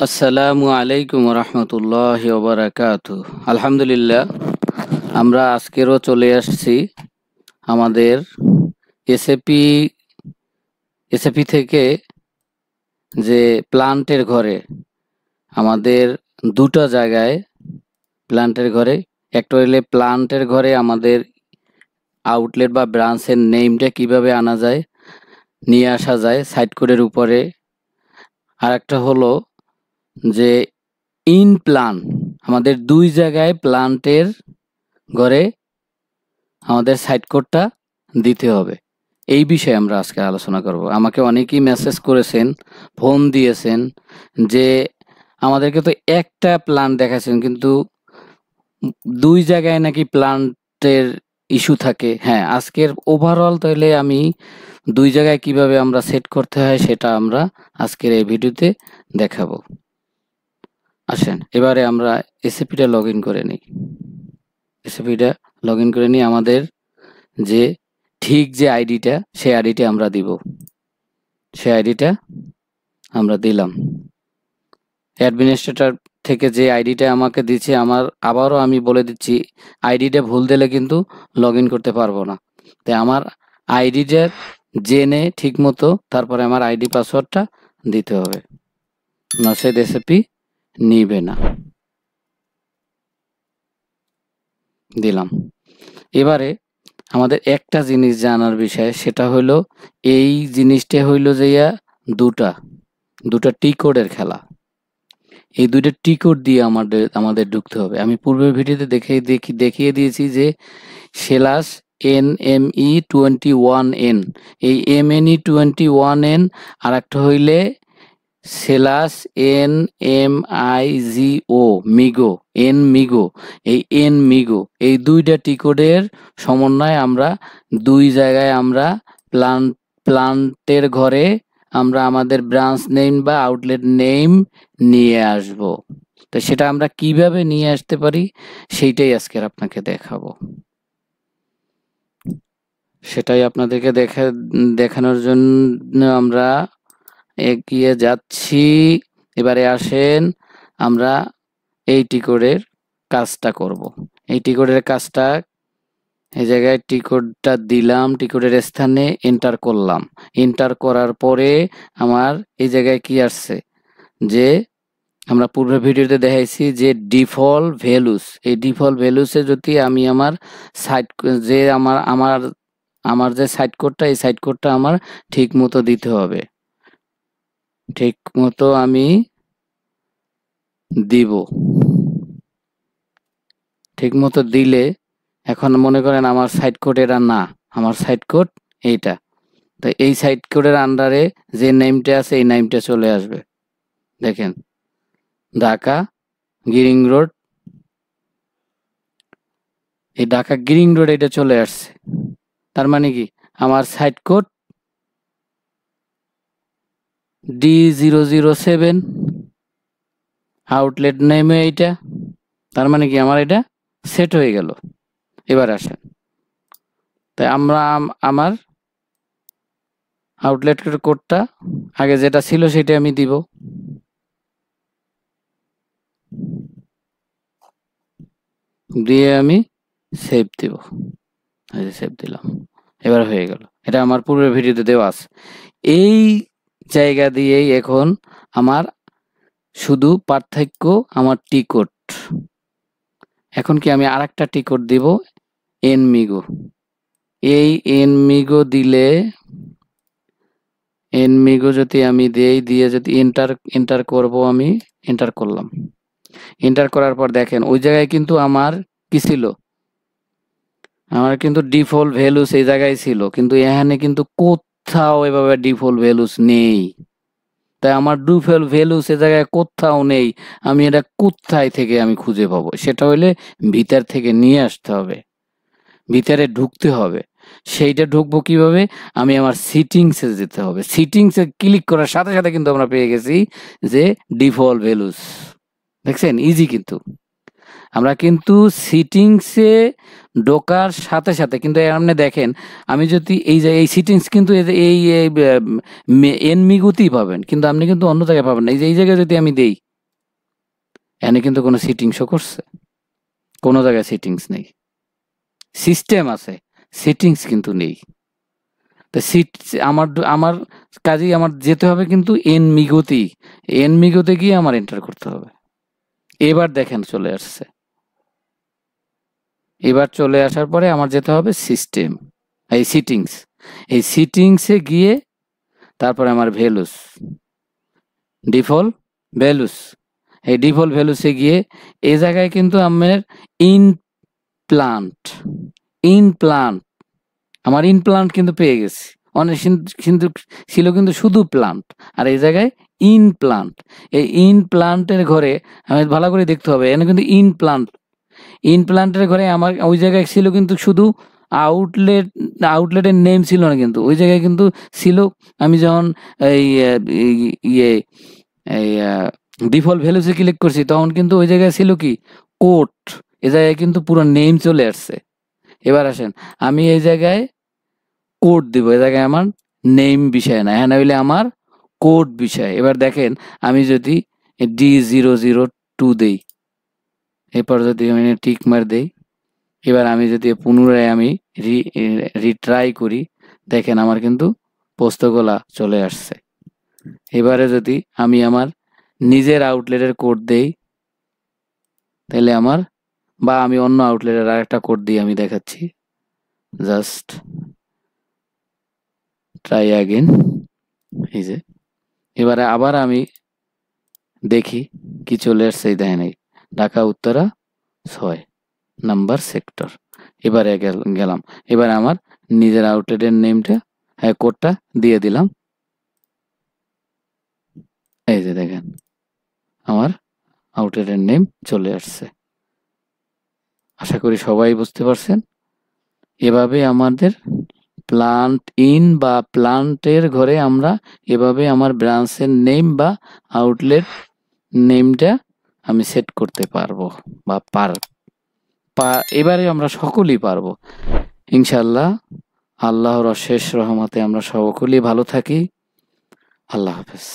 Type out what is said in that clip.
আসসালামু আলাইকুম রহমতুল্লাহ ওবরাকাতু। আলহামদুলিল্লাহ, আমরা আজকেরও চলে আসছি আমাদের এসএপি এসএপি থেকে যে প্লান্টের ঘরে আমাদের দুটো জায়গায় প্লান্টের ঘরে একটা হইলে প্লান্টের ঘরে আমাদের আউটলেট বা ব্রাঞ্চের নেমটা কিভাবে আনা যায়, নিয়ে আসা যায় সাইট কোডের উপরে। আর একটা হলো যে ইন প্লান আমাদের দুই জায়গায় প্লান্টের ঘরে আমাদের সাইট কোডটা দিতে হবে। এই বিষয়ে আমরা আজকে আলোচনা করব। আমাকে অনেকেই মেসেজ করেছেন, ফোন দিয়েছেন যে আমাদেরকে তো একটা প্লান্ট দেখাচ্ছেন কিন্তু দুই জায়গায় নাকি প্লান্টের ইস্যু থাকে। হ্যাঁ, আজকের ওভারঅল তাহলে আমি দুই জায়গায় কিভাবে আমরা সেট করতে হয় সেটা আমরা আজকের এই ভিডিওতে দেখাবো। আসেন এবারে আমরা এসএপিটা লগ ইন করে নিই। এসএপিটা লগ ইন করে নিই। আমাদের যে ঠিক যে আইডিটা, সেই আইডিটা আমরা দিব। সেই আইডিটা আমরা দিলাম। অ্যাডমিনিস্ট্রেটর থেকে যে আইডিটা আমাকে দিচ্ছে, আবারও আমি বলে দিচ্ছি, আইডিটা ভুল দিলে কিন্তু লগ ইন করতে পারবো না। তাই আমার আইডিটা জেনে ঠিক মতো তারপরে আমার আইডি পাসওয়ার্ডটা দিতে হবে, নচেত এসএপি নিবে না। দিলাম। এবারে আমাদের একটা জিনিস জানার বিষয়, সেটা হলো এই জিনিসটা হইলো যে দুটা টি কোডের খেলা। এই দুইটা টি কোড দিয়ে আমাদের ঢুকতে হবে। আমি পূর্বের ভিডিওতে দেখিয়ে দিয়েছি যে সেলাস NME21N, এই MNE21N, আর একটা হইলে সেলাস NMIGO মিগো মিগো, এই মিগো, এই দুইটা টি কোডের সমন্বয়ে আমরা দুই জায়গায় আমরা প্লান্টের ঘরে আমরা আমাদের ব্রাঞ্চ নেম বা আউটলেট নেম নিয়ে আসব। তো সেটা আমরা কিভাবে নিয়ে আসতে পারি সেইটাই আজকের আপনাকে দেখাবো। সেটাই আপনাদেরকে দেখানোর জন্য আমরা এগিয়ে যাচ্ছি। এবারে আসেন আমরা এই টি কোডের কাজটা করব। এই টি কোডের কাজটা, এই জায়গায় টি কোডটা দিলাম, টি কোডের স্থানে এন্টার করলাম। এন্টার করার পরে আমার এই জায়গায় কি আসছে, যে আমরা পূর্বের ভিডিওতে দেখাইছি যে ডিফল্ট ভ্যালুস। এই ডিফল্ট ভ্যালুসে যদি আমি আমার সাইট যে আমার যে সাইট কোডটা, এই সাইট কোডটা আমার ঠিক মতো দিতে হবে। ঠিক মতো আমি দিব। ঠিক মতো দিলে এখন মনে করেন আমার সাইট কোড এটা না, আমার সাইট কোড এইটা। তো এই সাইট কোডের আন্ডারে যে নেমটা আছে এই নেমটা চলে আসবে। দেখেন, ঢাকা গিরিং রোড, এই ঢাকা গিরিং রোড এটা চলে আসছে। তার মানে কি আমার সাইট কোড D007, আউটলেট নেমে এইটা। তার মানে কি আমার এটা সেট হয়ে গেল। এবার আসেন, তাই আমরা আমার আউটলেট কোডটা আগে যেটা ছিল সেটা আমি দিব। দিয়ে আমি সেভ দিব। সেভ দিলাম। এবার হয়ে গেল। এটা আমার পূর্বের ভিডিওতে দেওয়া আছে। এই জায়গা দিয়েই এখন আমার শুধু পার্থক্য আমার টি কোড। এখন কি আমি আর একটা টি কোড দিব, এনমিগো। এই এনমিগো যদি আমি দিয়ে যদি এন্টার করব, আমি এন্টার করলাম। এন্টার করার পর দেখেন ওই জায়গায় কিন্তু আমার কি ছিল, আমার কিন্তু ডিফল্ট ভ্যালুস এই জায়গায় ছিল, কিন্তু এখানে কিন্তু কোথাও এভাবে ডিফল্ট ভ্যালুস নেই। তাই আমার ডিফল্ট ভ্যালুস এই জায়গায় কোথাও নেই। আমি এটা কোথায় থেকে আমি খুঁজে পাবো? সেটা হইলে ভিতর থেকে নিয়ে আসতে হবে, ভিতরে ঢুকতে হবে। সেইটা ঢুকবো কিভাবে? আমি আমার সিটিংসে যেতে হবে। সিটিংসে ক্লিক করার সাথে সাথে কিন্তু আমরা পেয়ে গেছি যে ডিফল্ট ভ্যালুস। দেখছেন, ইজি। কিন্তু আমরা কিন্তু সিটিংসে ঢোকার সাথে সাথে কিন্তু আপনি দেখেন, আমি যদি এই সিটিংস কিন্তু এই এনমিগুতেই পাবেন, কিন্তু আপনি কিন্তু অন্য জায়গায় পাবেন না। এই জায়গায় যদি আমি দেই, এখানে কিন্তু কোনো সিটিং শো করছে, কোনো জায়গায় সিটিংস নেই। সিস্টেম আছে, সিটিংস কিন্তু নেই। তো আমার আমার কাজেই আমার যেতে হবে কিন্তু এনমিগোতে গিয়ে আমার এন্টার করতে হবে। এবার দেখেন চলে আসছে। এবার চলে আসার পরে আমার যেতে হবে সিস্টেম, এই সিটিংসে গিয়ে তারপরে আমার ভ্যালুস, ডিফল্ট ভ্যালুস, এই ডিফল্ট ভ্যালুসে গিয়ে এই জায়গায় কিন্তু আমার ইনপ্লান্ট আমার ইনপ্লান্ট কিন্তু পেয়ে গেছি। অনেক কিন্তু ছিল কিন্তু শুধু প্লান্ট, আর এই জায়গায় ইনপ্লান্ট। এই ইনপ্লান্টের ঘরে আমি ভালো করে দেখতে হবে, এখানে কিন্তু ইনপ্লান্টের ঘরে আমার ওই জায়গায় ছিল কিন্তু শুধু আউটলেটের নেম ছিল না, কিন্তু ওই জায়গায় কিন্তু ছিল, আমি যখন এই ইয়ে এই ডিফল্ট ভ্যালুসে ক্লিক করছি তখন কিন্তু ওই জায়গায় ছিল কি কোড, এই জায়গায় কিন্তু পুরো নেম চলে আসছে। এবার আসেন আমি এই জায়গায় কোড দিব, এই জায়গায় আমার নেম বিষয় না, হ্যাঁ হইলে আমার কোড বিষয়। এবার দেখেন আমি যদি D002 দেই, এরপর যদি আমি টিক মার দেই, এবার আমি যদি পুনরায় আমি রিট্রাই করি, দেখেন আমার কিন্তু পোস্তগুলা চলে আসছে। এবারে যদি আমি আমার নিজের আউটলেটের কোড দেই তাহলে আমার, বা আমি অন্য আউটলেটের আরেকটা কোড দিয়ে আমি দেখাচ্ছি, জাস্ট ট্রাই অ্যাগেন। এই যে এবারে আবার আমি দেখি কি চলে আসছে, দেখেন এই ঢাকা উত্তরা 6 নাম্বার সেক্টর। এবারে গেলাম, এবার আমার নিজের আউটলেটের নেমটা, হ্যাঁ কোডটা দিয়ে দিলাম। এই যে দেখেন আমার আউটলেটের নেম চলে আসছে। আশা করি সবাই বুঝতে পারছেন। এভাবে আমাদের প্লান্ট ইন বা প্লান্টের ঘরে আমরা এভাবে আমার ব্রাঞ্চের নেম বা আউটলেট নেমটা আমি সেট করতে পারবো, বা এবারে আমরা সকলেই পারবো ইনশাল্লাহ। আল্লাহর অশেষ রহমতে আমরা সকলেই ভালো থাকি। আল্লাহ হাফেজ।